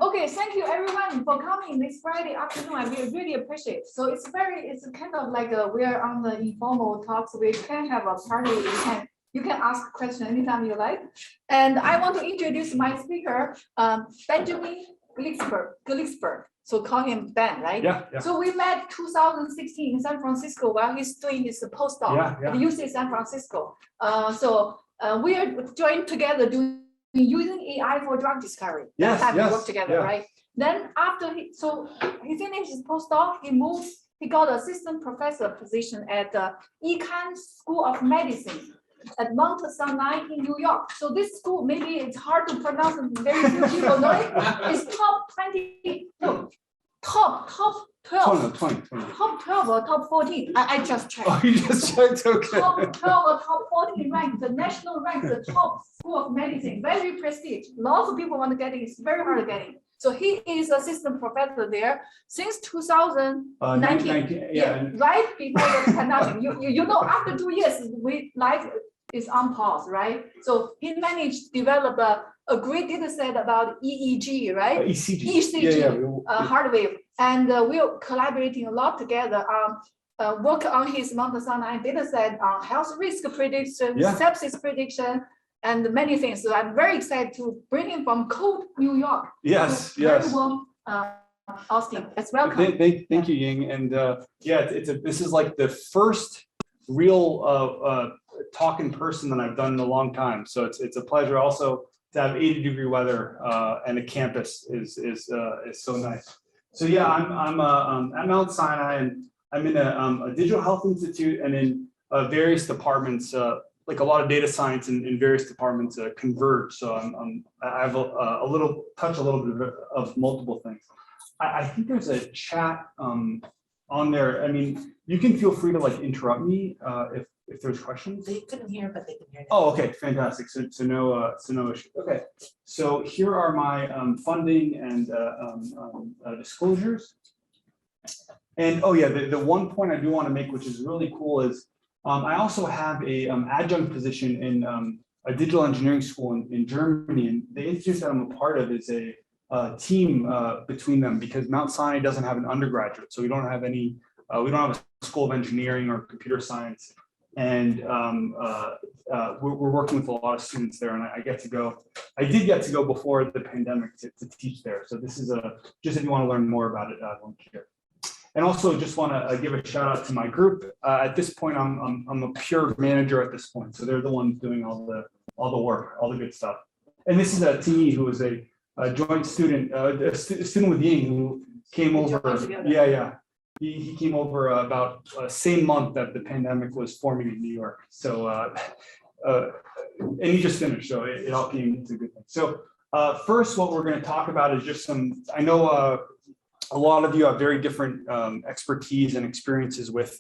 Okay, thank you everyone for coming this Friday afternoon. I really appreciate it. So it's kind of like we're on the informal talks. We can have a party. You can ask questions anytime you like. And I want to introduce my speaker, Benjamin Glixberg. So call him Ben, right? Yeah. So we met 2016 in San Francisco while he's doing his postdoc at UC San Francisco. We are joined together using AI for drug discovery. We work together, right? Then after he finished his postdoc, he got assistant professor position at the Icahn School of Medicine at Mount Sinai in New York. So this school, maybe it's hard to pronounce, very few people know it. It's top 20, no, top 12. 20. Top 12 or top 14. I just checked. Oh, you just checked, okay. Top 12 or top 14 rank, the national rank, the top school of medicine, very prestige. Lots of people want to get it. It's very hard to get it. So he is assistant professor there since 2019. Right before the pandemic. You know, after 2 years, life is on pause, right? So he managed to develop a great data set about EEG, right? ECG, heart wave. And we're collaborating a lot together on work on his Mount Sinai data set on health risk prediction, sepsis prediction, and many things. So I'm very excited to bring him from cold New York. Yes. Warm, Austin, it's welcome. Thank you, Ying. And this is like the first real talk in person that I've done in a long time. So it's a pleasure also to have 80-degree weather and a campus is so nice. So yeah, I'm at Mount Sinai, and I'm in a digital health institute and in various departments. Like a lot of data science in various departments converge. So I have a little bit of multiple things. I think there's a chat on there. I mean, you can feel free to like interrupt me if there's questions. They couldn't hear, but they can hear now. Oh, okay, fantastic. So no issue. Okay, so here are my funding and disclosures. And oh yeah, the one point I do want to make, which is really cool, is I also have a adjunct position in a digital engineering school in Germany, and the institute that I'm a part of is a team between them, because Mount Sinai doesn't have an undergraduate, so we don't have any. We don't have a school of engineering or computer science, and we're working with a lot of students there, and I get to go. I did get to go before the pandemic to teach there, so this is just if you want to learn more about it, link here. And also just want to give a shout out to my group. At this point, I'm a pure manager at this point, so they're the ones doing all the work, all the good stuff. And this is Timi, who is a joint student, a student with Ying, who came over. He came over about same month that the pandemic was forming in New York. So and he just finished, so it all came to a good thing. So first, what we're going to talk about is just some. I know. A lot of you have very different expertise and experiences with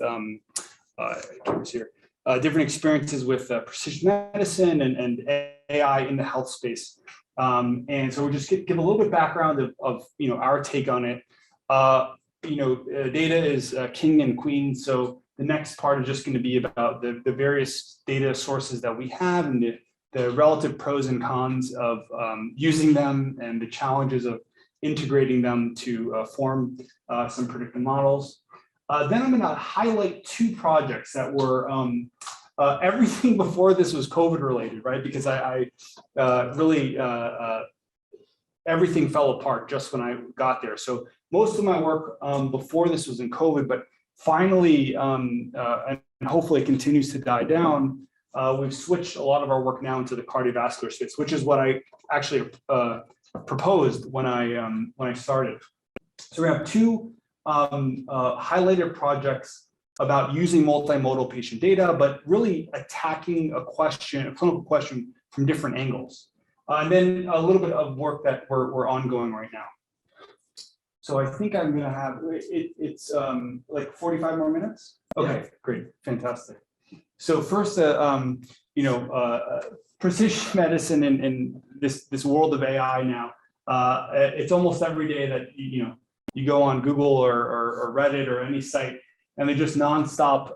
different experiences with precision medicine and AI in the health space. And so we'll just give a little bit of background of our take on it. Data is king and queen. So the next part is just going to be about the various data sources that we have and the relative pros and cons of using them and the challenges of integrating them to form some predictive models. Then I'm going to highlight two projects that were everything before this was COVID related, right? Because I really everything fell apart just when I got there. So most of my work before this was in COVID, but finally, and hopefully it continues to die down, we've switched a lot of our work now into the cardiovascular space, which is what I actually proposed when I started. So we have two highlighted projects about using multimodal patient data, but really attacking a clinical question from different angles. And then a little bit of work that we're ongoing right now. So I think I'm gonna have, it's like 45 more minutes? Okay, great, fantastic. So first, precision medicine in this world of AI now, it's almost every day that you go on Google or Reddit or any site, and they just nonstop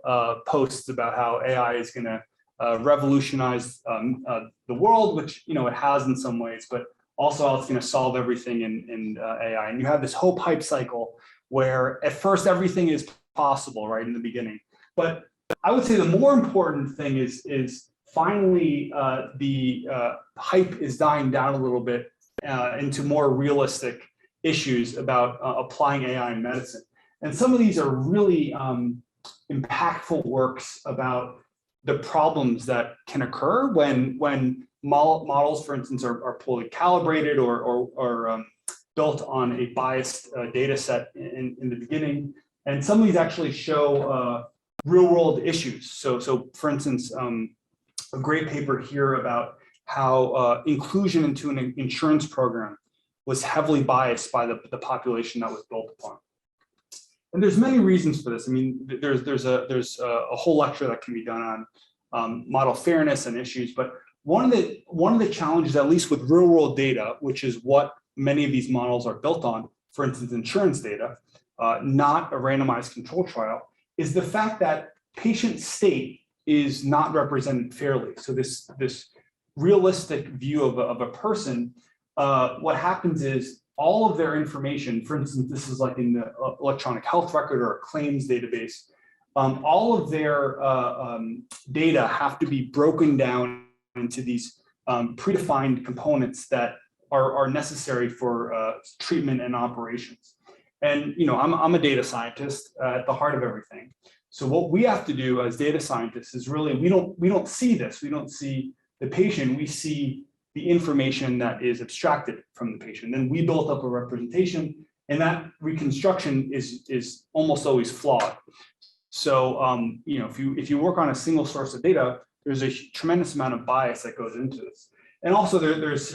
posts about how AI is going to revolutionize the world, which it has in some ways, but also how it's going to solve everything in AI. And you have this whole hype cycle where at first everything is possible, right, in the beginning. But I would say the more important thing is finally the hype is dying down a little bit into more realistic issues about applying AI in medicine. And some of these are really impactful works about the problems that can occur when models, for instance, are poorly calibrated or built on a biased data set in the beginning. And some of these actually show real world issues. So for instance, a great paper here about how inclusion into an insurance program was heavily biased by the population that was built upon. And there's many reasons for this. I mean, there's a whole lecture that can be done on model fairness and issues, but one of the challenges, at least with real world data, which is what many of these models are built on, for instance, insurance data, not a randomized control trial, is the fact that patient state is not represented fairly. So this realistic view of a person, what happens is all of their information, for instance, this is like in the electronic health record or a claims database, all of their data have to be broken down into these predefined components that are necessary for treatment and operations. And I'm a data scientist at the heart of everything. So what we have to do as data scientists is really we don't see this. We don't see the patient. We see the information that is abstracted from the patient. Then we built up a representation, and that reconstruction is almost always flawed. So if you work on a single source of data, there's a tremendous amount of bias that goes into this. And also there's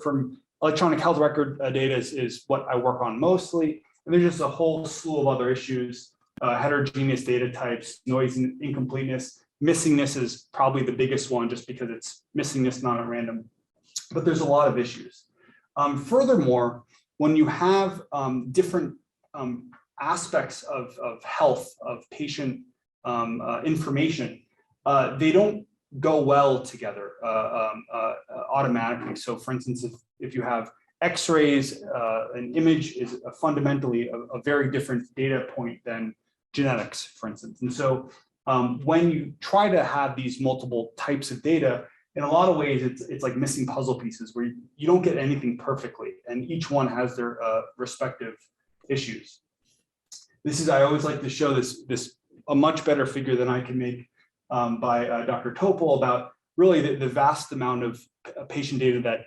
from electronic health record data is what I work on mostly. And there's just a whole slew of other issues, heterogeneous data types, noise and incompleteness. Missingness is probably the biggest one just because it's missingness not at random. But there's a lot of issues. Furthermore, when you have different aspects of health, of patient information, they don't go well together automatically. So for instance, if you have X-rays, an image is fundamentally a very different data point than genetics, for instance. And so when you try to have these multiple types of data, in a lot of ways, it's like missing puzzle pieces where you don't get anything perfectly, and each one has their respective issues. I always like to show this a much better figure than I can make by Dr. Topol about really the vast amount of patient data that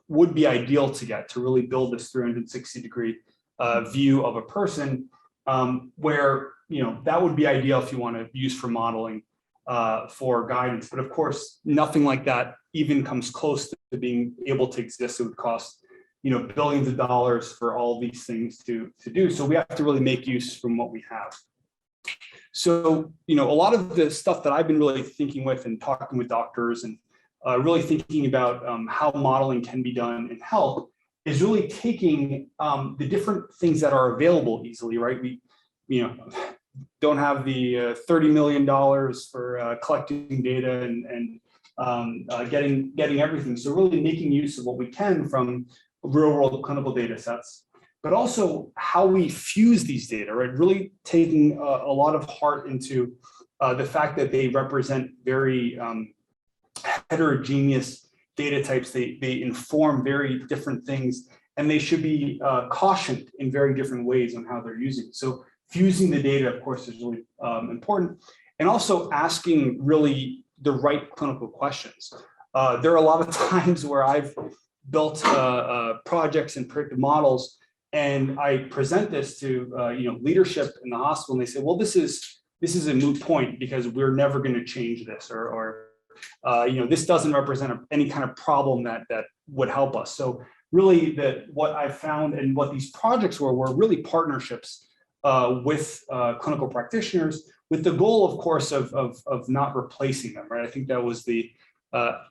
would be ideal to get to really build this 360-degree view of a person, where that would be ideal if you want to use for modeling for guidance. But of course, nothing like that even comes close to being able to exist. It would cost billions of dollars for all these things to do. So we have to really make use from what we have. So, a lot of the stuff that I've been really thinking with and talking with doctors and really thinking about how modeling can be done in health is really taking the different things that are available easily, right? We, don't have the $30 million for collecting data and getting everything. So really making use of what we can from real world clinical data sets, but also how we fuse these data, right? Really taking a lot of heart into the fact that they represent very heterogeneous data types. They inform very different things, and they should be cautioned in very different ways on how they're using it. So fusing the data, of course, is really important, and also asking really the right clinical questions. There are a lot of times where I've built projects and predictive models, and I present this to leadership in the hospital, and they say, well, this is a moot point because we're never going to change this, or this doesn't represent any kind of problem that would help us. So really what I found and what these projects were really partnerships with clinical practitioners, with the goal, of course, of not replacing them, right? I think that was the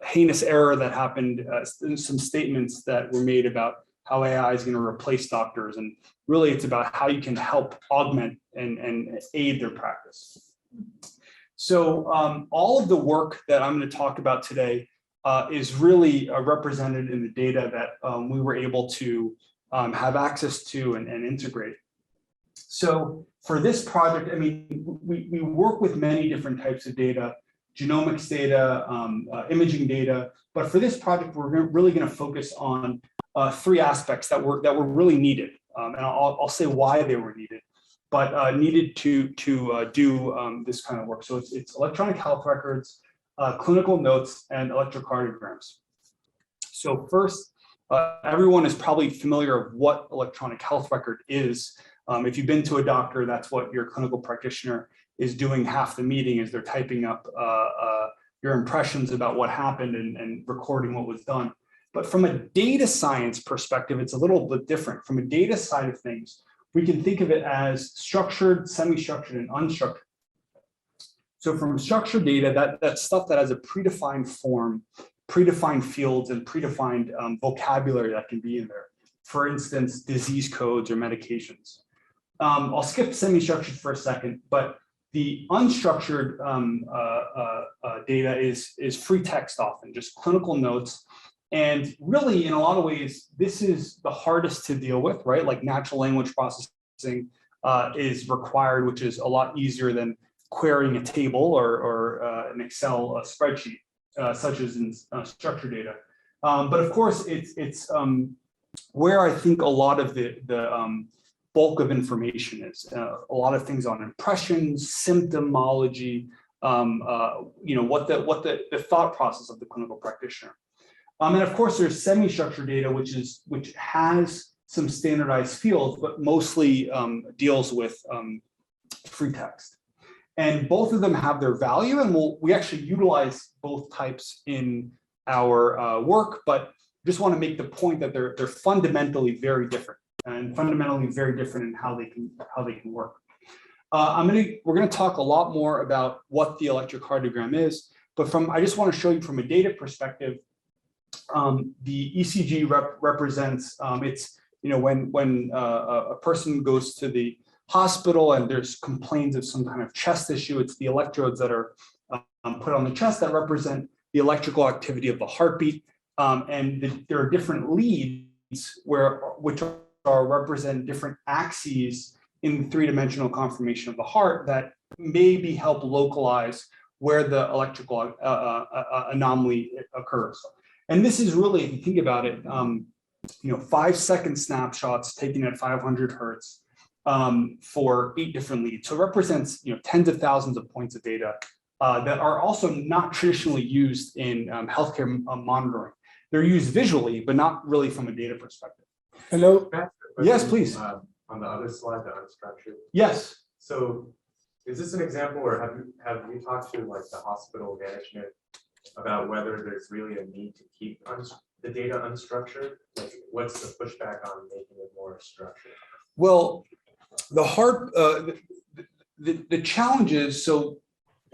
heinous error that happened in some statements that were made about how AI is going to replace doctors. And really, it's about how you can help augment and aid their practice. So all of the work that I'm going to talk about today is really represented in the data that we were able to have access to and integrate. So for this project, I mean, we work with many different types of data, genomics data, imaging data, but for this project, we're really going to focus on three aspects that were really needed, and I'll say why they were needed, but needed to do this kind of work. So it's electronic health records, clinical notes, and electrocardiograms. So first, everyone is probably familiar with what electronic health record is. If you've been to a doctor, that's what your clinical practitioner is doing half the meeting, is they're typing up your impressions about what happened and recording what was done. But from a data science perspective, it's a little bit different. From a data side of things, we can think of it as structured, semi-structured, and unstructured. So from structured data, that's stuff that has a predefined form, predefined fields, and predefined vocabulary that can be in there. For instance, disease codes or medications. I'll skip semi-structured for a second, but the unstructured data is free text often, just clinical notes. And really, in a lot of ways, this is the hardest to deal with, right? Like natural language processing is required, which is a lot easier than querying a table or an Excel spreadsheet, such as in structured data. But of course, it's where I think a lot of the bulk of information is. A lot of things on impressions, symptomology, what the thought process of the clinical practitioner. And of course, there's semi-structured data, which has some standardized fields, but mostly deals with free text. And both of them have their value, and we actually utilize both types in our work, but just want to make the point that they're fundamentally very different, and fundamentally very different in how they can work. We're gonna talk a lot more about what the electrocardiogram is, but I just want to show you from a data perspective. The ECG represents it's when a person goes to the hospital and there's complaints of some kind of chest issue, it's the electrodes that are put on the chest that represent the electrical activity of the heartbeat, and there are different leads which represent different axes in the three-dimensional conformation of the heart that maybe help localize where the electrical anomaly occurs. And this is really, if you think about it, 5-second snapshots taken at 500 hertz for 8 different leads. So it represents tens of thousands of points of data that are also not traditionally used in healthcare monitoring. They're used visually, but not really from a data perspective. Hello. Yes, please. On the other slide, the unstructured. Yes. So, is this an example, or have you talked to like the hospital management about whether there's really a need to keep the data unstructured? Like, what's the pushback on making it more structured? Well, the challenge is, so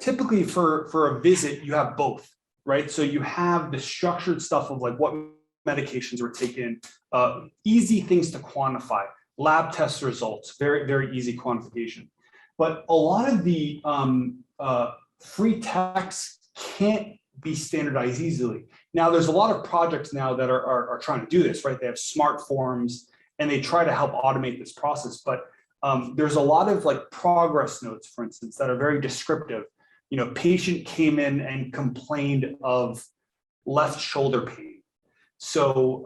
typically for a visit, you have both, right? So you have the structured stuff of like what medications were taken, easy things to quantify, lab test results, very, very easy quantification. But a lot of the free text can't be standardized easily. Now, there's a lot of projects now that are trying to do this, right? They have smart forms and they try to help automate this process. But there's a lot of like progress notes, for instance, that are very descriptive. Patient came in and complained of left shoulder pain. So,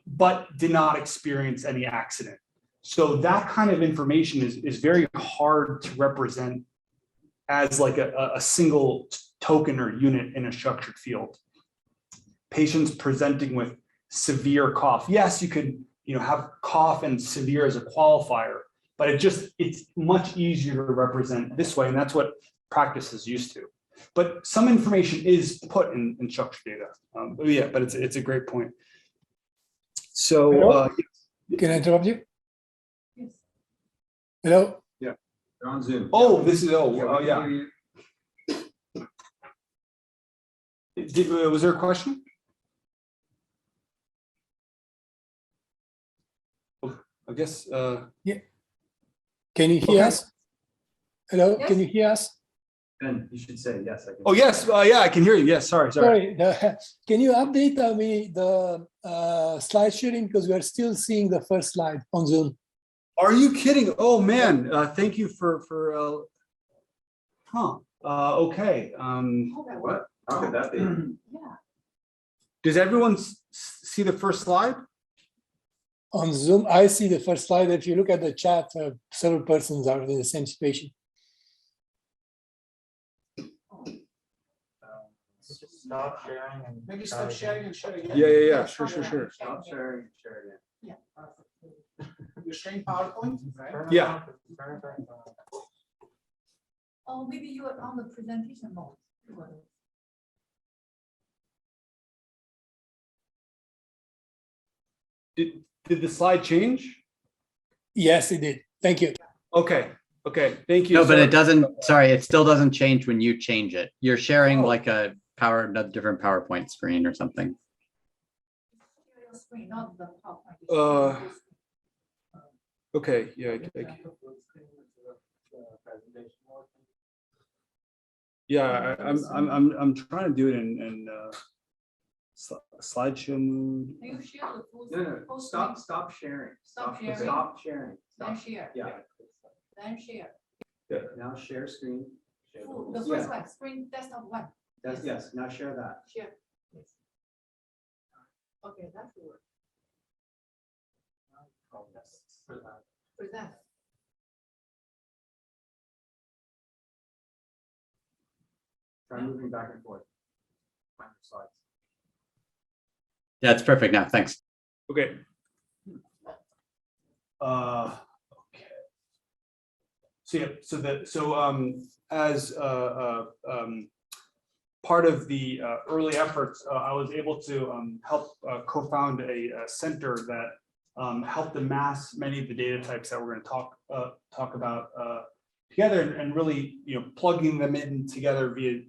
but did not experience any accident. So that kind of information is very hard to represent as like a single token or unit in a structured field. Patients presenting with severe cough. Yes, you could have cough and severe as a qualifier, but it's much easier to represent this way, and that's what practice is used to. But some information is put in structured data. But it's a great point. So can I interrupt you? Yes. Hello? Yeah, they're on Zoom. Oh, this is, Yeah. Was there a question? I guess. Yeah. Can you hear us? Hello, Yes. can you hear us? Ben, you should say yes. I can. Oh, yes, yeah, I can hear you. Yes, sorry. Can you update me the slide sharing, because we are still seeing the first slide on Zoom. Are you kidding? Oh, man, thank you for, okay. What? How could that be? Yeah. Does everyone see the first slide? On Zoom, I see the first slide. If you look at the chat, several persons are in the same situation. Stop sharing and Maybe stop sharing and share again. Yeah, sure. Stop sharing and share again. You're sharing PowerPoint, right? Yeah. Oh, maybe you are on the presentation mode. Did the slide change? Yes, it did. Thank you. Okay, thank you. No, but Sorry. it doesn't, sorry, it still doesn't change when you change it. You're sharing Oh. like a different PowerPoint screen or something. Screen, not the PowerPoint. Okay, yeah, yeah, I'm trying to do it in slideshow mode. Do you share the full? No, full stop screen? sharing. Stop sharing? Stop sharing. Then share. Yeah. Then share. Now share screen. Full- The first one, screen desktop one. Yes, now share that. Share. Yes. Okay, that will work. Present. Try moving back and forth. Find your slides. Yeah, it's perfect now. Thanks. Okay. Okay. As part of the early efforts, I was able to help co-found a center that helped amass many of the data types that we're going to talk about together, and really, plugging them in together via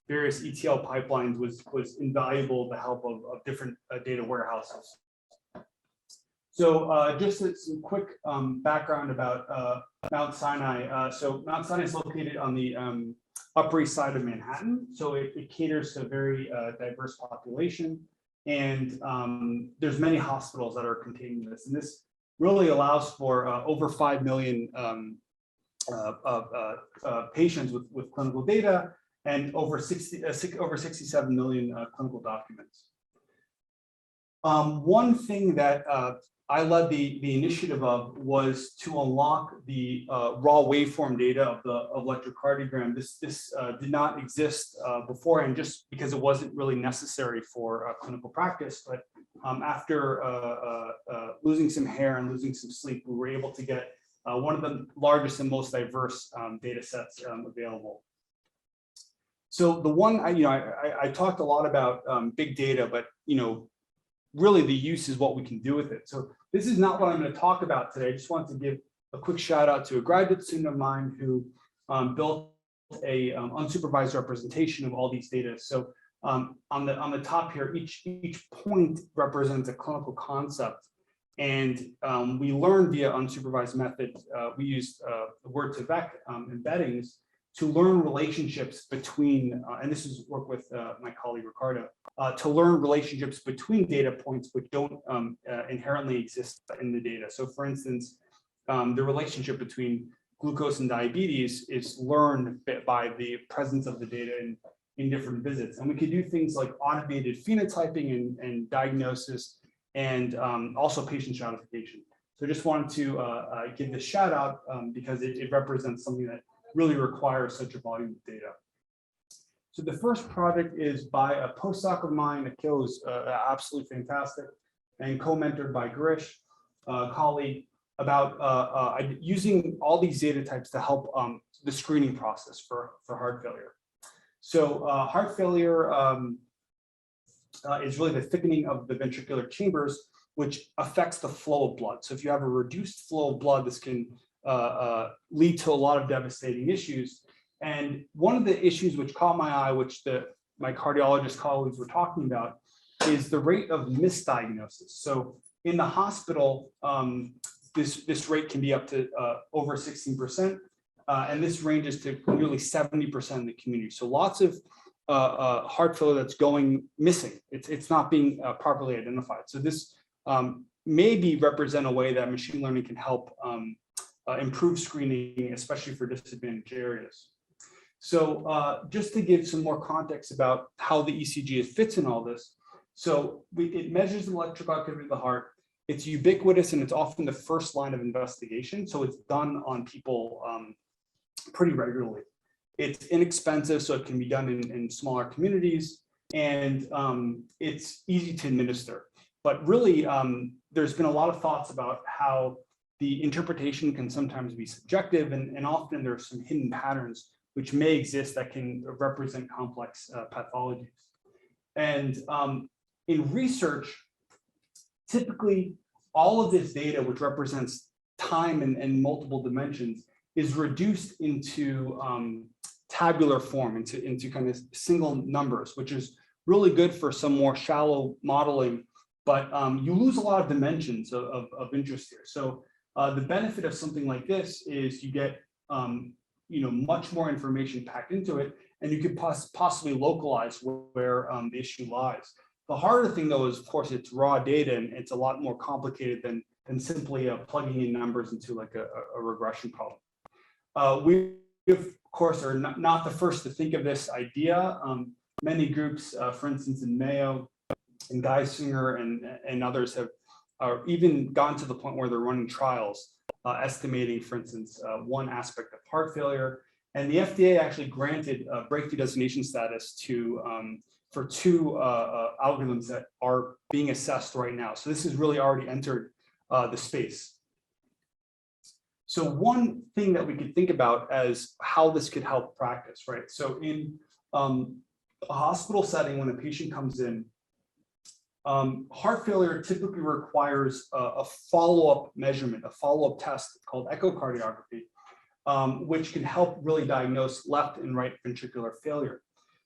various ETL pipelines was invaluable to help of different data warehouses. So just some quick background about Mount Sinai. So Mount Sinai is located on the Upper East Side of Manhattan. So it caters to a very diverse population. And there's many hospitals that are containing this. And this really allows for over 5 million patients with clinical data and over 67 million clinical documents. One thing that I led the initiative of was to unlock the raw waveform data of the electrocardiogram. This did not exist beforehand, just because it wasn't really necessary for clinical practice. But after losing some hair and losing some sleep, we were able to get one of the largest and most diverse data sets available. So the one, I talked a lot about big data, but really the use is what we can do with it. So this is not what I'm going to talk about today. I just want to give a quick shout out to a graduate student of mine who built a unsupervised representation of all these data. So on the top here, each point represents a clinical concept. And we learned via unsupervised methods. We used word-to-vec embeddings to learn relationships between, and this is work with my colleague Ricardo, to learn relationships between data points which don't inherently exist in the data. So for instance, the relationship between glucose and diabetes is learned by the presence of the data in different visits. And we could do things like automated phenotyping and diagnosis, and also patient stratification. So I just wanted to give this shout out because it represents something that really requires such a volume of data. So the first project is by a postdoc of mine. Akil is absolutely fantastic, and co-mentored by Girish, a colleague, about using all these data types to help the screening process for heart failure. So heart failure is really the thickening of the ventricular chambers, which affects the flow of blood. So if you have a reduced flow of blood, this can lead to a lot of devastating issues. And one of the issues which caught my eye, which my cardiologist colleagues were talking about, is the rate of misdiagnosis. So in the hospital, this rate can be up to over 16%. and this ranges to nearly 70% of the community. So lots of heart failure that's going missing. It's not being properly identified. So this maybe represent a way that machine learning can help improve screening, especially for disadvantaged areas. So just to give some more context about how the ECG fits in all this. So it measures the electrical activity of the heart. It's ubiquitous and it's often the first line of investigation. So it's done on people pretty regularly. It's inexpensive, so it can be done in smaller communities, and it's easy to administer. But really, there's been a lot of thoughts about how the interpretation can sometimes be subjective, and often there's some hidden patterns which may exist that can represent complex pathologies. And in research, typically all of this data, which represents time and multiple dimensions, is reduced into tabular form, into kind of single numbers, which is really good for some more shallow modeling, but you lose a lot of dimensions of interest here. So the benefit of something like this is you get much more information packed into it, and you could possibly localize where the issue lies. The harder thing, though, is of course it's raw data, and it's a lot more complicated than simply plugging in numbers into like a regression problem. We of course are not the first to think of this idea. Many groups, for instance, in Mayo and Geisinger and others have even gone to the point where they're running trials estimating, for instance, one aspect of heart failure. And the FDA actually granted breakthrough designation status for two algorithms that are being assessed right now. So this has really already entered the space. So one thing that we could think about as how this could help practice, right? So in a hospital setting, when a patient comes in, heart failure typically requires a follow-up measurement, a follow-up test called echocardiography, which can help really diagnose left and right ventricular failure.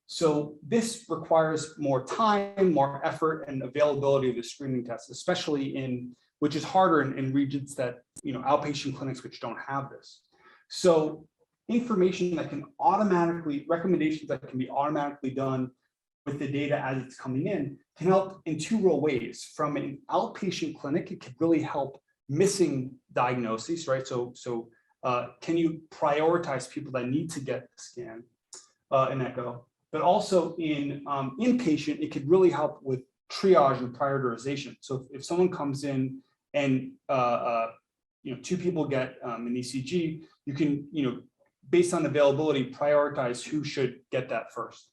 So this requires more time, more effort, and availability of the screening test, especially which is harder in regions that, outpatient clinics which don't have this. So information that can recommendations that can be automatically done with the data as it's coming in can help in two real ways. From an outpatient clinic, it could really help missing diagnoses, right? So can you prioritize people that need to get the scan, an echo? But also in inpatient, it could really help with triage and prioritization. So if someone comes in and two people get an ECG, you can based on availability prioritize who should get that first.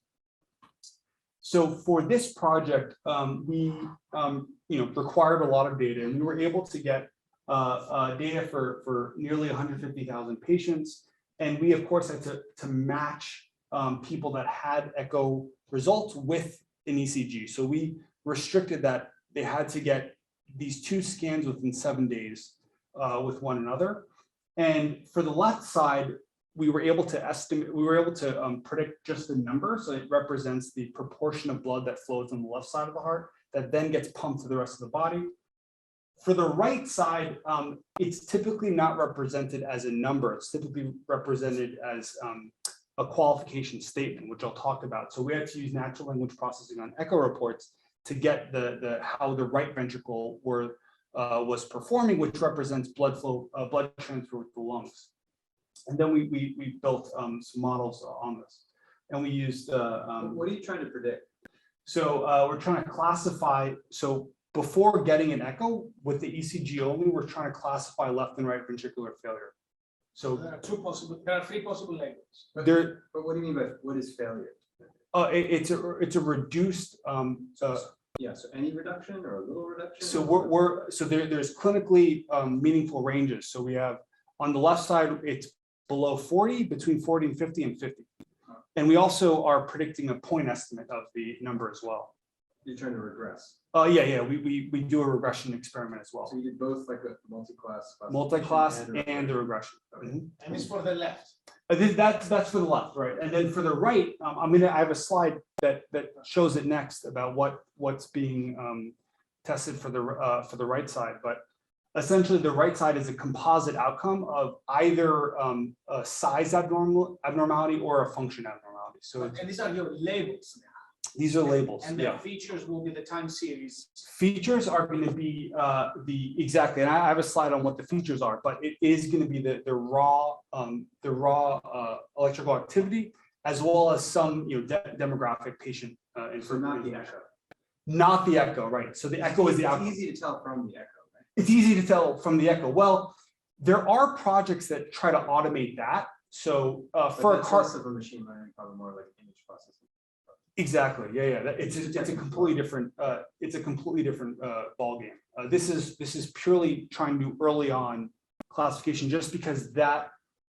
So for this project, we required a lot of data, and we were able to get data for nearly 150,000 patients, and we of course had to match people that had echo results with an ECG. So we restricted that they had to get these two scans within 7 days with one another. And for the left side, we were able to predict just the number. So it represents the proportion of blood that flows on the left side of the heart that then gets pumped to the rest of the body. For the right side, it's typically not represented as a number. It's typically represented as a qualification statement, which I'll talk about. So we had to use natural language processing on echo reports to get how the right ventricle was performing, which represents blood flow, blood transfer with the lungs. And then we built some models on this, and we used. What are you trying to predict? So we're trying to classify. So before getting an echo with the ECG only, we're trying to classify left and right ventricular failure. So There are three possible labels. But what do you mean by what is failure? it's a reduced. Yeah, so any reduction or a little reduction? So there's clinically meaningful ranges. So we have on the left side, it's below 40, between 40 and 50 and 50. And we also are predicting a point estimate of the number as well. You're trying to regress. Yeah, we do a regression experiment as well. So you did both like a multi-class. Multi-class and the regression. And it's for the left. That's for the left, right? And then for the right, I have a slide that shows it next about what's being tested for the right side. But essentially the right side is a composite outcome of either a size abnormality or a function abnormality. So And these are your labels now. these are labels. And the Yeah. features will be the time series. Features are going to be exactly, and I have a slide on what the features are, but it is going to be the raw electrical activity, as well as some demographic patient So not the information. echo. Not the echo, right? So the echo is the outcome. It's easy to tell from the echo, right? It's easy to tell from the echo. Well, there are projects that try to automate that. So for a That's car, less of a machine learning, probably more like image processing. exactly, yeah. It's a completely different ball game. This is purely trying to do early on classification, just because that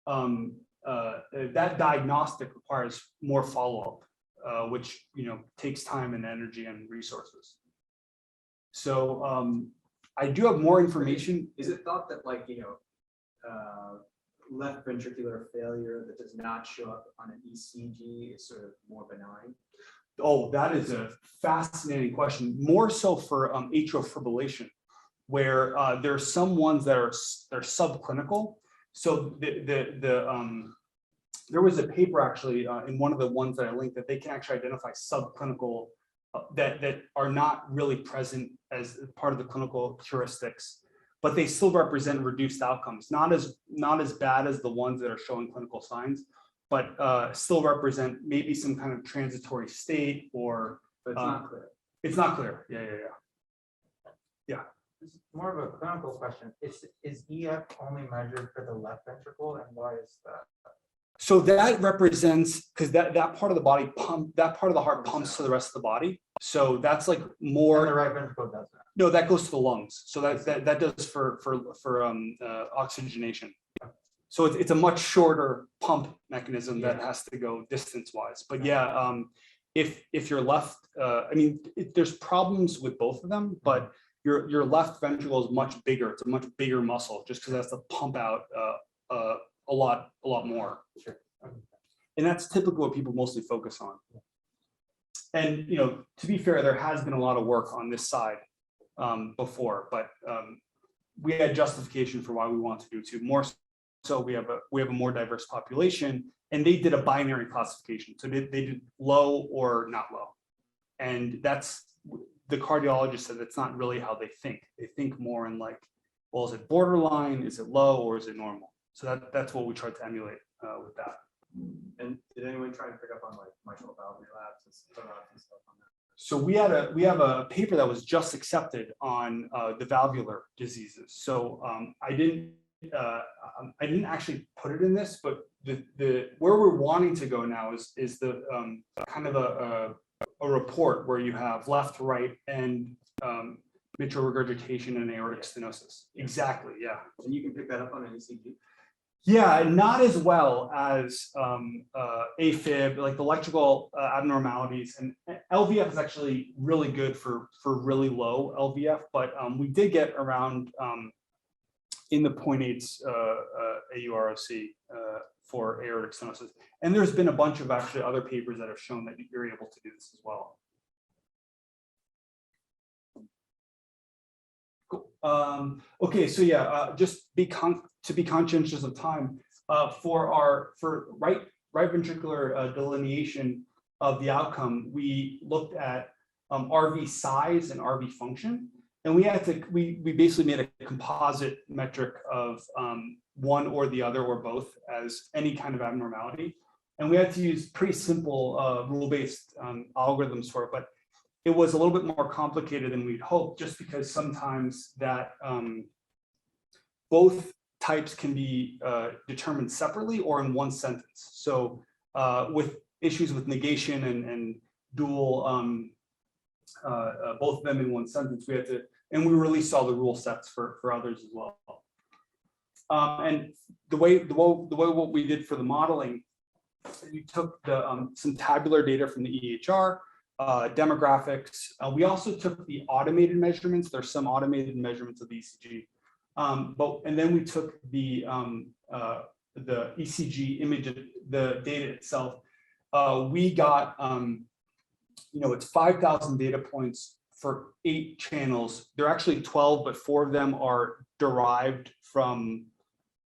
that diagnostic requires more follow up, which takes time and energy and resources. So I do have more information. Is it thought that left ventricular failure that does not show up on an ECG is sort of more benign? Oh, that is a fascinating question. More so for atrial fibrillation, where there are some ones that are subclinical. So there was a paper actually in one of the ones that I linked that they can actually identify subclinical that are not really present as part of the clinical heuristics, but they still represent reduced outcomes. Not as bad as the ones that are showing clinical signs, but still represent maybe some kind of transitory state or. But it's not clear. It's not clear. Yeah. This is more of a clinical question. Is EF only measured for the left ventricle, and why is that? So that represents, because that part of the body that part of the heart pumps to the rest of the body. So that's like more. And the right ventricle does that. No, that goes to the lungs. So that does for oxygenation. So it's a much shorter pump mechanism that has to go distance wise. But yeah, if you're left, there's problems with both of them, but your left ventricle is much bigger. It's a much bigger muscle just because it has to pump out a lot more. Sure. And that's typically what people mostly focus on. And to be fair, there has been a lot of work on this side before, but we had justification for why we want to do too. More so, we have a more diverse population, and they did a binary classification. So they did low or not low, and that's the cardiologist said that's not really how they think. They think more in like, well, is it borderline? Is it low or is it normal? So that's what we tried to emulate with that. And did anyone try and pick up on like mitral valve relapse and stuff on that? So we have a paper that was just accepted on the valvular diseases. So I didn't actually put it in this, but the where we're wanting to go now is the kind of a report where you have left, right, and mitral regurgitation and aortic stenosis. Exactly, yeah. And you can pick that up on an ECG. Yeah, not as well as AFib, like the electrical abnormalities, and LVF is actually really good for really low LVF, but we did get around in the 0.8s AUROC for aortic stenosis, and there's been a bunch of actually other papers that have shown that you're able to do this as well. Cool. Okay, so yeah, just to be conscientious of time, for right ventricular delineation of the outcome, we looked at RV size and RV function, and we basically made a composite metric of one or the other or both as any kind of abnormality, and we had to use pretty simple rule-based algorithms for it, but it was a little bit more complicated than we'd hoped, just because sometimes that both types can be determined separately or in one sentence. So with issues with negation and dual, both of them in one sentence, we had to, and we released all the rule sets for others as well. And the way what we did for the modeling, we took some tabular data from the EHR, demographics. We also took the automated measurements. There's some automated measurements of the ECG. And then we took the ECG image, the data itself. We got, it's 5,000 data points for 8 channels. There are actually 12, but 4 of them are derived from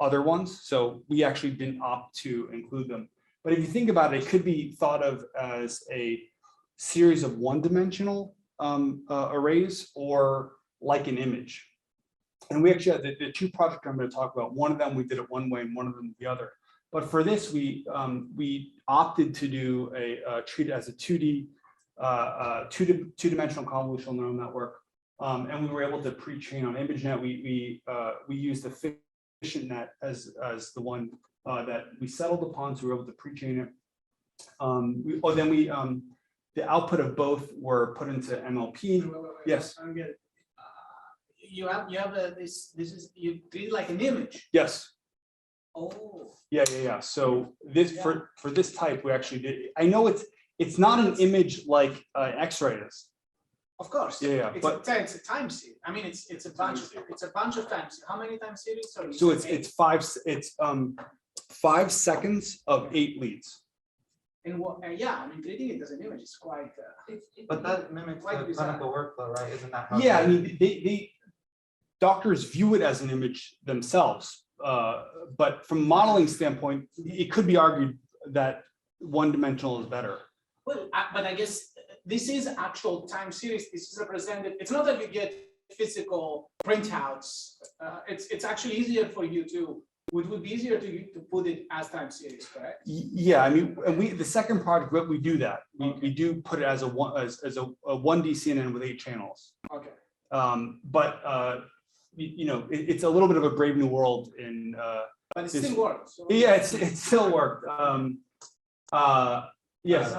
other ones. So we actually didn't opt to include them. But if you think about it, it could be thought of as a series of one-dimensional arrays or like an image. And we actually had the 2 projects I'm going to talk about. One of them we did it one way and one of them the other. But for this, we opted to do treat it as a 2D-dimensional convolutional neural network, and we were able to pre-train on ImageNet. We used the EfficientNet as the one that we settled upon, so we were able to pre-train it. The output of both were put into MLP. Yes. I'm good. You have this is you treat it like an image. Yes. Oh. Yeah. So this for this type, we actually did. I know it's not an image like X-ray is. Of course. Yeah. It's a time series. I mean, it's a bunch of times. How many time series? Sorry, So it's 5 seconds of 8 leads. And what? Yeah, I mean, treating it as an image is quite. But that mimics Quite the bizarre. clinical workflow, right? Isn't that how? Yeah, I mean, they doctors view it as an image themselves, but from a modeling standpoint, it could be argued that one-dimensional is better. Well, but I guess this is actual time series. This is represented. It's not that you get physical printouts. It's actually easier for you to. It would be easier to put it as time series, correct? Yeah, I mean, and the second project, we do that. We do put it as a 1D CNN with 8 channels. Okay. But it's a little bit of a brave new world in. But it still works. So. Yeah, it still worked. Yes.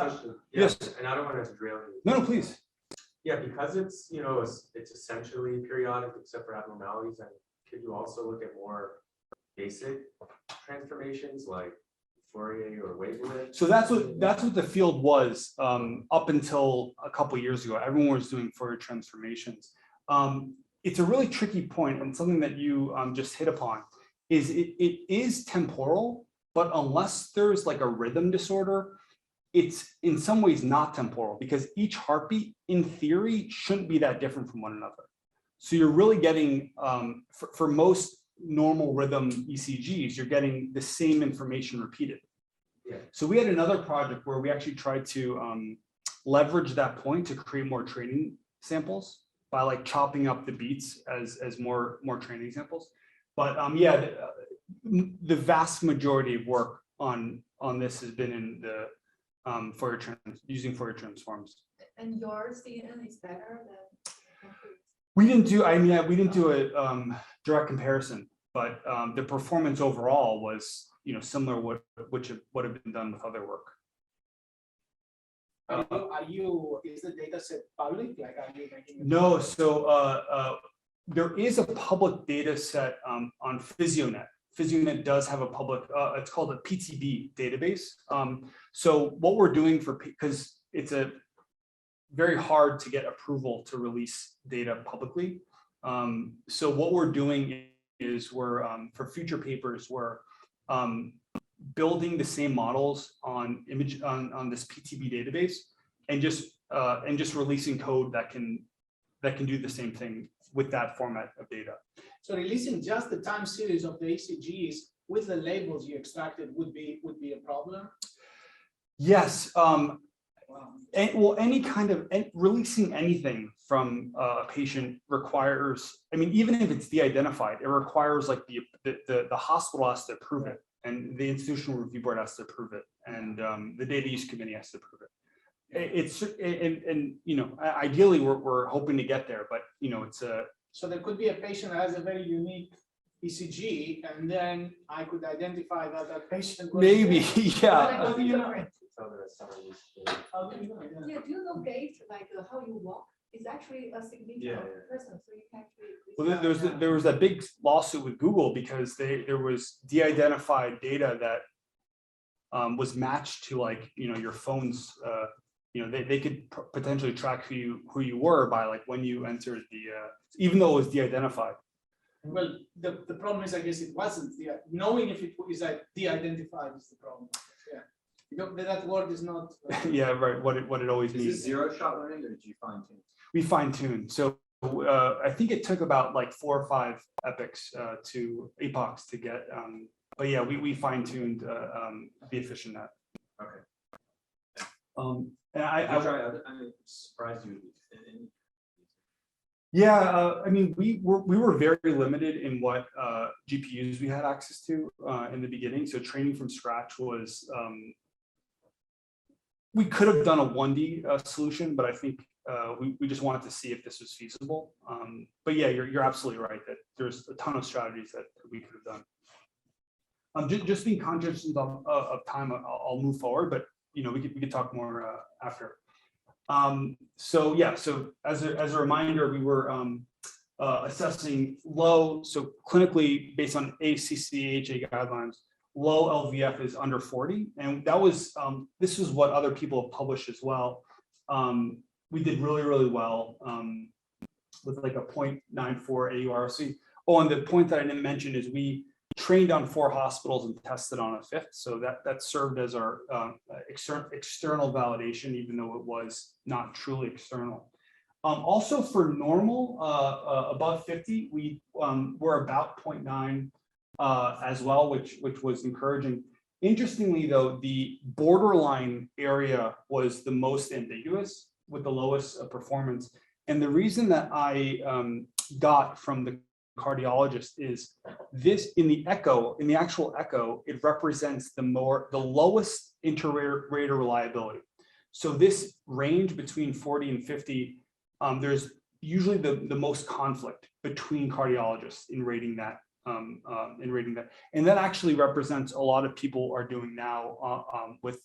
Yes. And I don't want to derail you. No, please. Yeah, because it's it's essentially periodic except for abnormalities. And could you also look at more basic transformations like Fourier or wavelet? So that's what the field was up until a couple of years ago. Everyone was doing Fourier transformations. It's a really tricky point, and something that you just hit upon is it is temporal, but unless there's like a rhythm disorder, it's in some ways not temporal, because each heartbeat in theory shouldn't be that different from one another. So you're really getting for most normal rhythm ECGs, you're getting the same information repeated. Yeah. So we had another project where we actually tried to leverage that point to create more training samples by like chopping up the beats as more training samples. But the vast majority of work on this has been in the using Fourier transforms. And your CNN is better than. We didn't do a direct comparison, but the performance overall was similar which would have been done with other work. Is the data set public? Like, are you making? No, so there is a public data set on PhysioNet. PhysioNet does have a public, it's called a PTB database. So what we're doing because it's very hard to get approval to release data publicly. So what we're doing is we're for future papers, we're building the same models on this PTB database and just releasing code that can do the same thing with that format of data. So releasing just the time series of the ECGs with the labels you extracted would be a problem? Yes. Wow. Any kind of releasing anything from a patient requires, I mean, even if it's de-identified, it requires like the hospital has to approve it, and the institutional review board has to approve it, and the data use committee has to approve it. It's ideally we're hoping to get there, but it's a. So there could be a patient that has a very unique ECG, and then I could identify that patient. Maybe, yeah. How do you know? How do you know? Yeah. Yeah, do you know gait, like how you walk? It's actually a significant person, so you can actually. Well, there was a big lawsuit with Google because there was de-identified data that was matched to like your phone's. They could potentially track who you were by like when you entered even though it was de-identified. Well, the problem is, I guess it wasn't. Knowing if it is de-identified is the problem. Yeah, that word is not. Yeah, right. What it always Is means. this zero-shot learning, or did you fine-tune? we fine-tuned. So I think it took about like 4 or 5 epochs epochs to get. But yeah, we fine-tuned the efficient net. Okay. And I'm surprised you. Yeah, I mean, we were very limited in what GPUs we had access to in the beginning. So training from scratch was, we could have done a 1D solution, but I think we just wanted to see if this was feasible. But yeah, you're absolutely right that there's a ton of strategies that we could have done. Just being conscious of time, I'll move forward, but we could talk more after. So yeah, so as a reminder, we were assessing low, so clinically based on ACC/AHA guidelines, low LVF is under 40, and that was this was what other people have published as well. We did really well with like a 0.94 AURC. Oh, and the point that I didn't mention is we trained on 4 hospitals and tested on a 5th, so that served as our external validation, even though it was not truly external. Also for normal above 50, we were about 0.9 as well, which was encouraging. Interestingly, though, the borderline area was the most ambiguous with the lowest performance, and the reason that I got from the cardiologist is this in the actual echo, it represents the lowest inter-rater reliability. So this range between 40 and 50, there's usually the most conflict between cardiologists in rating that. And that actually represents a lot of people are doing now with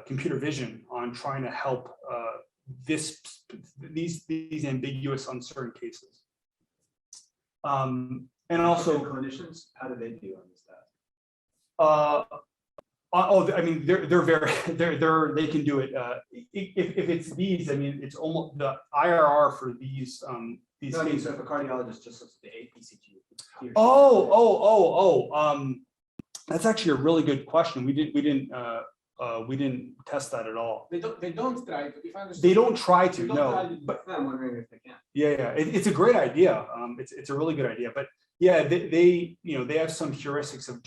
computer vision on trying to help these ambiguous, uncertain cases. And also clinicians, how do they do on this test? I mean, they're very they can do it. If it's these, I mean, it's almost the IRR for these. No, I mean, so if a cardiologist just looks at the ECG. That's actually a really good question. We didn't test that at all. They don't try to. If I understand. They don't try to. They don't No, try to. but I'm wondering if they can. yeah, it's a great idea. It's a really good idea. But yeah, they have some heuristics of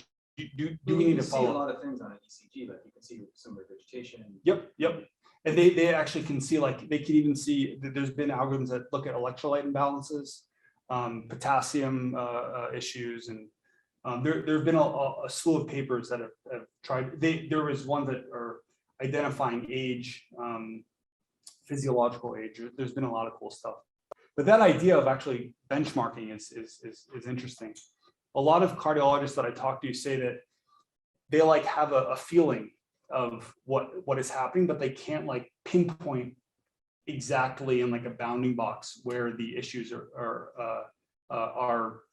do we need to follow. You can see a lot of things on an ECG, like you can see some regurgitation. Yep. And they actually can see, like, they can even see that there's been algorithms that look at electrolyte imbalances, potassium issues, and there have been a slew of papers that have tried. There was one that are identifying age, physiological age. There's been a lot of cool stuff. But that idea of actually benchmarking is interesting. A lot of cardiologists that I talk to say that they like have a feeling of what is happening, but they can't like pinpoint exactly in like a bounding box where the issues are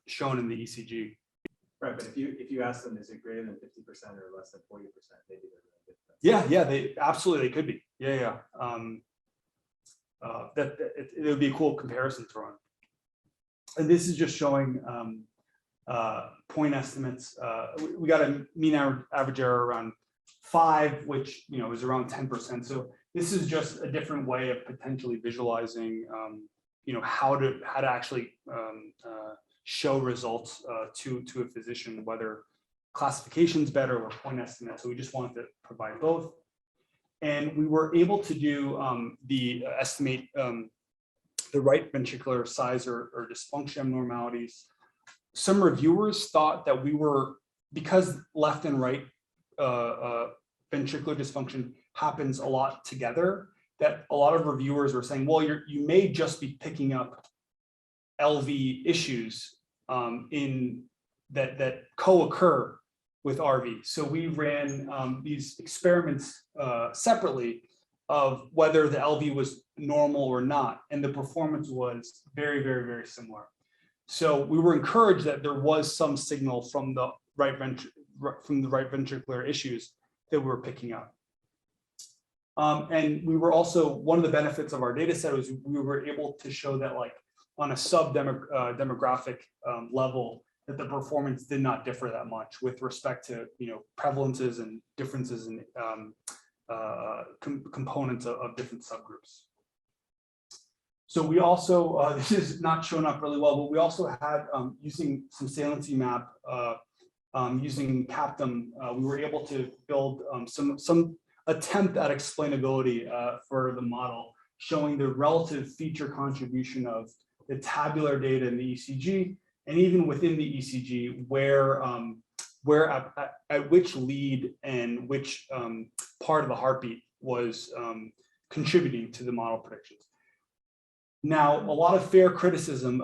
shown in the ECG. Right, but if you ask them, is it greater than 50% or less than 40%? Maybe they're going to get that. Yeah, they absolutely, they could be. Yeah. It would be a cool comparison to run. And this is just showing point estimates. We got a mean average error around 5, which is around 10%. So this is just a different way of potentially visualizing how to actually show results to a physician, whether classification is better or point estimate. So we just wanted to provide both. And we were able to do estimate the right ventricular size or dysfunction abnormalities. Some reviewers thought that we were, because left and right ventricular dysfunction happens a lot together, that a lot of reviewers were saying, well, you may just be picking up LV issues in that co-occur with RV. So we ran these experiments separately of whether the LV was normal or not, and the performance was very, very, very similar. So we were encouraged that there was some signal from the right ventricular issues that we were picking up. And we were also, one of the benefits of our data set was we were able to show that, like, on a demographic level, that the performance did not differ that much with respect to prevalences and differences in components of different subgroups. So we also, this is not shown up really well, but we also had, using some saliency map, using CAPTM, we were able to build some attempt at explainability for the model, showing the relative feature contribution of the tabular data in the ECG, and even within the ECG, where at which lead and which part of the heartbeat was contributing to the model predictions. Now, a lot of fair criticism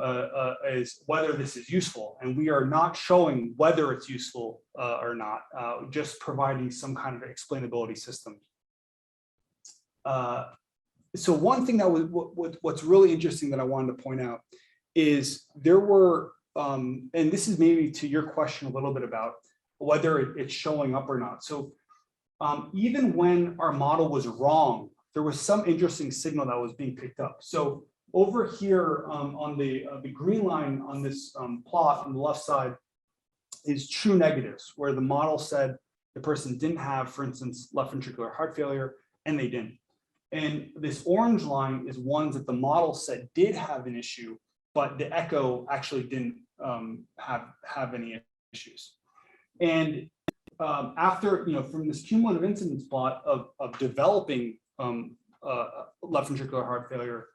is whether this is useful, and we are not showing whether it's useful or not, just providing some kind of explainability system. So one thing that what's really interesting that I wanted to point out is there were, and this is maybe to your question a little bit about whether it's showing up or not. So even when our model was wrong, there was some interesting signal that was being picked up. So over here on the green line on this plot on the left side is true negatives, where the model said the person didn't have, for instance, left ventricular heart failure, and they didn't. And this orange line is ones that the model said did have an issue, but the echo actually didn't have any issues. And after, from this cumulative incidence plot of developing left ventricular heart failure,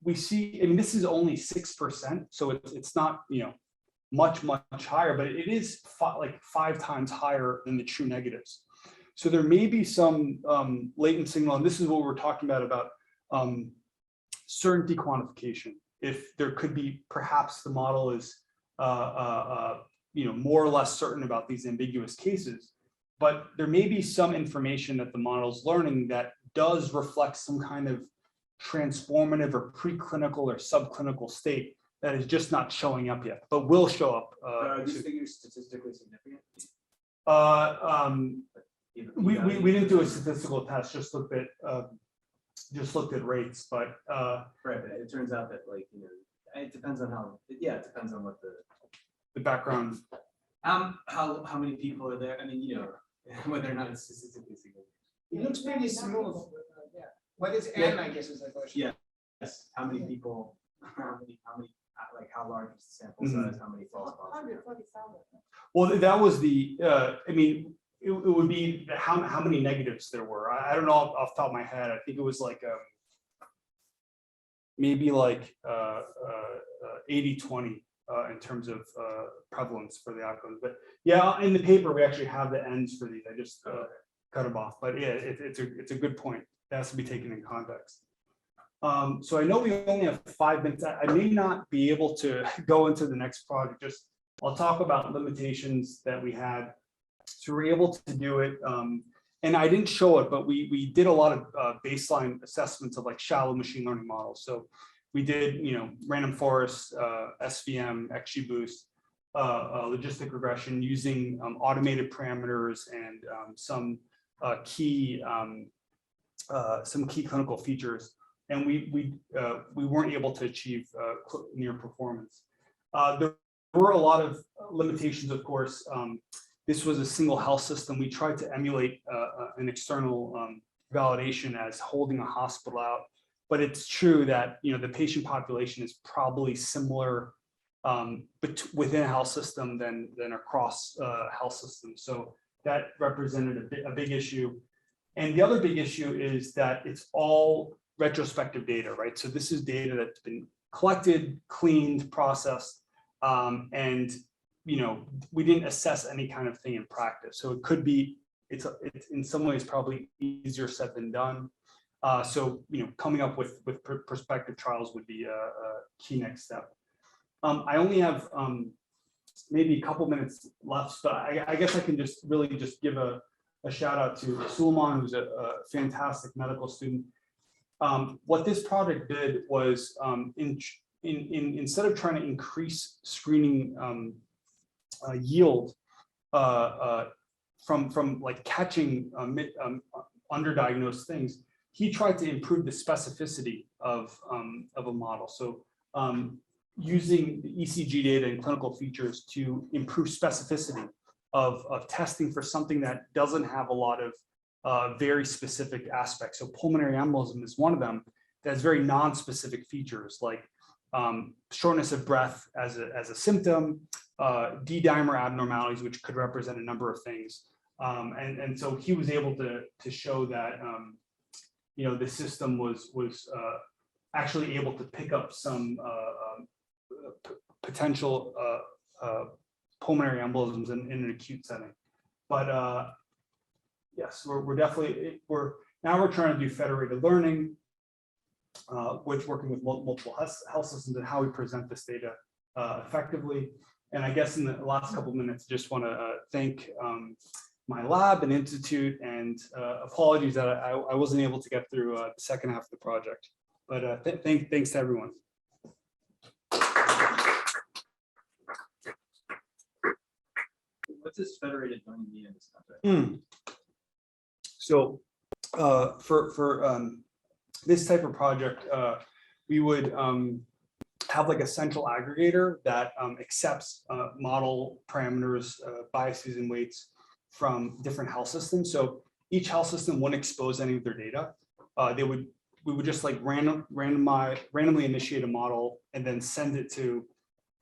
we see, this is only 6%, so it's not, much higher, but it is like 5 times higher than the true negatives. So there may be some latent signal, and this is what we're talking about certainty quantification. If there could be, perhaps the model is, more or less certain about these ambiguous cases, but there may be some information that the model's learning that does reflect some kind of transformative or preclinical or subclinical state that is just not showing up yet, but will show up. Are these figures statistically significant? We didn't do a statistical test, just looked at rates, but right, but it turns out that it depends on how, it depends on what the background. How many people are there? Whether or not it's statistically significant. It looks pretty smooth. What is N, I guess, is the question. Yeah. Yes. How many people? How large is the sample size? How many false positives? 140,000. Well, that was the. It would be how many negatives there were. I don't know off the top of my head. I think it was like maybe like 80-20 in terms of prevalence for the outcomes. But yeah, in the paper we actually have the ends for these. I just cut them off. But yeah, it's a good point. It has to be taken in context. So I know we only have 5 minutes. I may not be able to go into the next project. Just I'll talk about limitations that we had. So we're able to do it. And I didn't show it, but we did a lot of baseline assessments of like shallow machine learning models. So we did, random forest, SVM, XGBoost, logistic regression using automated parameters and some key clinical features. And we weren't able to achieve near performance. There were a lot of limitations, of course. This was a single health system. We tried to emulate an external validation as holding a hospital out, but it's true that the patient population is probably similar within a health system than across health systems. So that represented a big issue. And the other big issue is that it's all retrospective data, right? So this is data that's been collected, cleaned, processed, and we didn't assess any kind of thing in practice. So it could be, it's in some ways probably easier said than done. So coming up with prospective trials would be a key next step. I only have maybe a couple minutes left, but I guess I can just really give a shout out to Suleiman, who's a fantastic medical student. What this project did was instead of trying to increase screening yield from like catching underdiagnosed things, he tried to improve the specificity of a model. So using the ECG data and clinical features to improve specificity of testing for something that doesn't have a lot of very specific aspects. So pulmonary embolism is one of them has very non-specific features like shortness of breath as a symptom, D-dimer abnormalities, which could represent a number of things. And so he was able to show that the system was actually able to pick up some potential pulmonary embolisms in an acute setting. But yes, we're definitely now we're trying to do federated learning with working with multiple health systems and how we present this data effectively. And I guess in the last couple of minutes, just want to thank my lab and institute, and apologies that I wasn't able to get through the second half of the project. But thanks to everyone. What does federated learning mean in this context? So for this type of project, we would have like a central aggregator that accepts model parameters, biases, and weights from different health systems. So each health system wouldn't expose any of their data. We would just like randomly initiate a model and then send it to,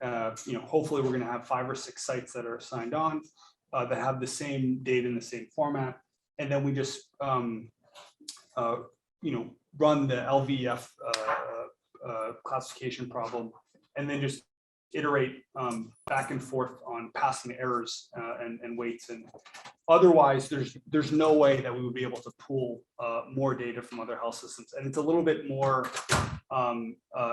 hopefully we're going to have 5 or 6 sites that are signed on that have the same data in the same format. And then we just, run the LVEF classification problem, and then just iterate back and forth on passing errors and weights. And otherwise, there's no way that we would be able to pull more data from other health systems. And it's a little bit more,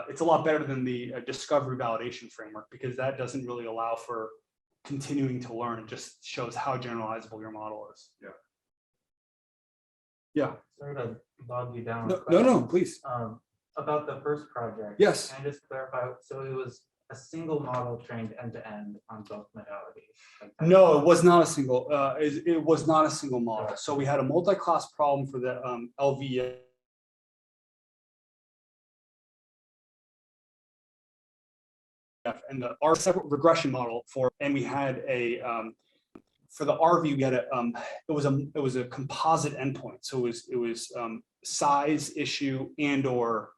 it's a lot better than the discovery validation framework, because that doesn't really allow for continuing to learn. It just shows how generalizable your model is. Yeah. Sorry to bog you down. No, please. About the first project. Yes. Can I just clarify? So it was a single model trained end to end on both modalities? No, it was not a single. It was not a single model. So we had a multi-class problem for the LVEF. And the R separate regression model and we had a for the RV, we had it was a composite endpoint. So it was size issue and or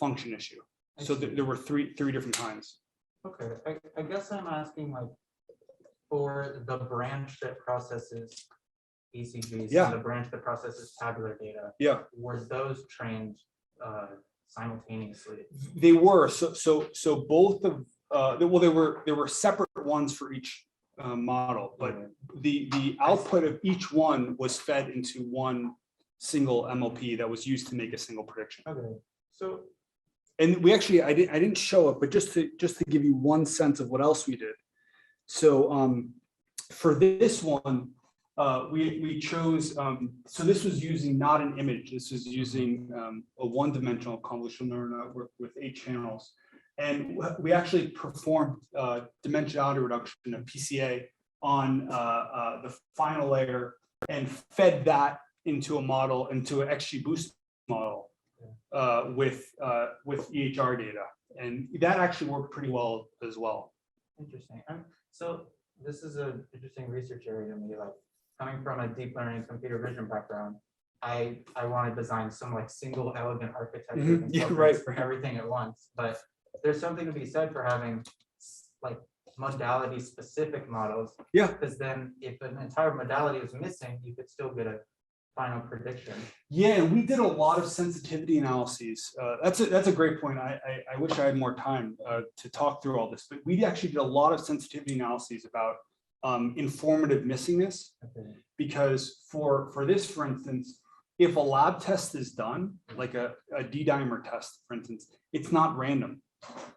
function issue. So there were three different kinds. Okay, I guess I'm asking like for the branch that processes ECGs, and the branch that processes tabular data. Were those trained simultaneously? They were. So both of there were separate ones for each model, but the output of each one was fed into one single MLP that was used to make a single prediction. Okay. So, and we actually I didn't show it, but just to give you one sense of what else we did. So for this one, we chose, so this was using not an image, this was using a one-dimensional convolutional neural network with 8 channels. And we actually performed dimensionality reduction of PCA on the final layer and fed that into a model, into an XGBoost model with EHR data. And that actually worked pretty well as well. Interesting. So this is an interesting research area to me, like coming from a deep learning computer vision background. I want to design some like single elegant architecture for everything at once, but there's something to be said for having like modality specific models. Because then if an entire modality is missing, you could still get a final prediction. And we did a lot of sensitivity analyses. That's a great point. I wish I had more time to talk through all this, but we actually did a lot of sensitivity analyses about informative missingness. Because for this, for instance, if a lab test is done, like a D-dimer test, for instance, it's not random.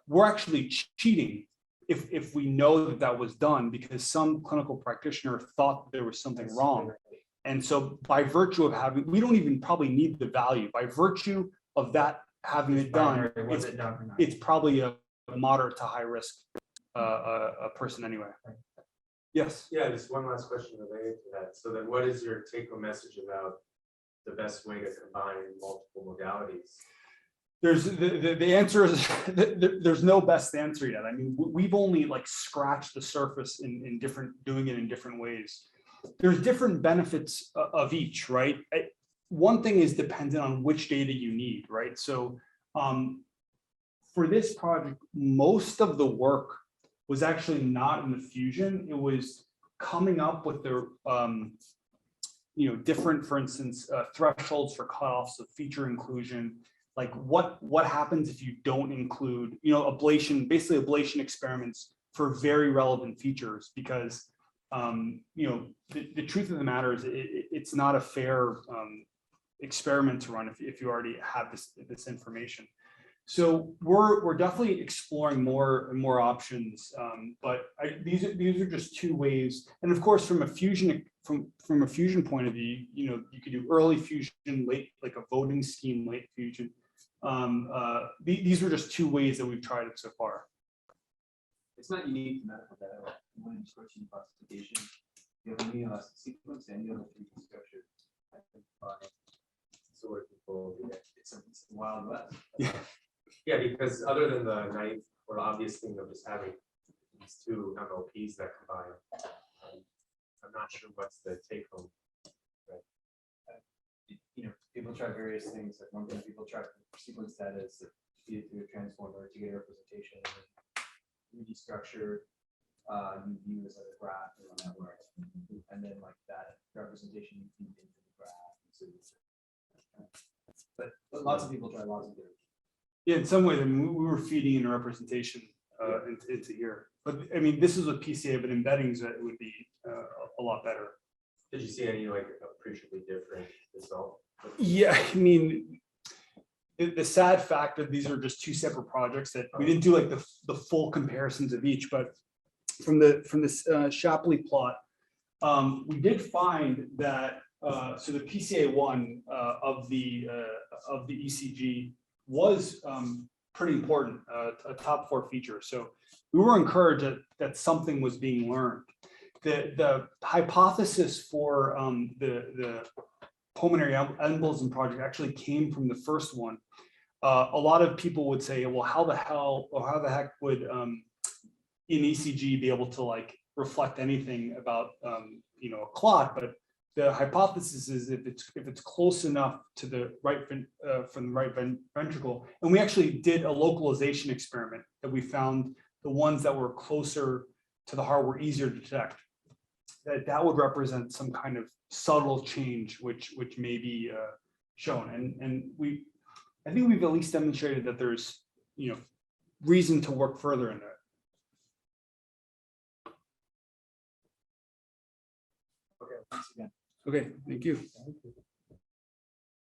We're actually cheating if we know that was done because some clinical practitioner thought there was something wrong. And so by virtue of having, we don't even probably need the value. By virtue of that having it done, it's probably a moderate to high risk a person anyway. Yes. Yeah, just one last question related to that. So then what is your take-home message about the best way to combine multiple modalities? There's the answer is there's no best answer yet. I mean, we've only like scratched the surface in doing it in different ways. There's different benefits of each, right? one thing is dependent on which data you need, right? So for this project, most of the work was actually not in the fusion. It was coming up with the different, for instance, thresholds for cutoffs of feature inclusion. Like what happens if you don't include, ablation, basically ablation experiments for very relevant features, because the truth of the matter is it's not a fair experiment to run if you already have this information. So we're definitely exploring more and more options, but these are just two ways. And of course, from a fusion point of view, you could do early fusion, late, like a voting scheme, late fusion. These are just two ways that we've tried it so far. It's not unique to medical data. When distortion classification, you have amino acid sequence and you have a 3D structure. So what people do that. It's a wild west. Yeah, because other than the naive or obvious thing of just having these two MLPs that combine, I'm not sure what's the take home. People try various things. Like one thing people try for sequence data is to feed it through a transformer to get a representation. 3D structure, you view as a graph in a network, and then like that representation you feed into the graph. But lots of people try lots of different. Yeah, in some ways, I mean, we were feeding in a representation into here. But I mean, this is a PCA, but embeddings it would be a lot better. Did you see any like appreciably different result? Yeah, I mean, the sad fact that these are just two separate projects that we didn't do like the full comparisons of each, but from this Shapley plot, we did find that so the PCA1 of the ECG was pretty important, a top 4 feature. So we were encouraged that something was being learned. The hypothesis for the pulmonary embolism project actually came from the first one. A lot of people would say, well, how the heck would an ECG be able to like reflect anything about a clot? But the hypothesis is if it's close enough to the right from the right ventricle, and we actually did a localization experiment that we found the ones that were closer to the heart were easier to detect. That would represent some kind of subtle change, which may be shown, and I think we've at least demonstrated that there's reason to work further in it. Okay, thanks again. Okay, thank you.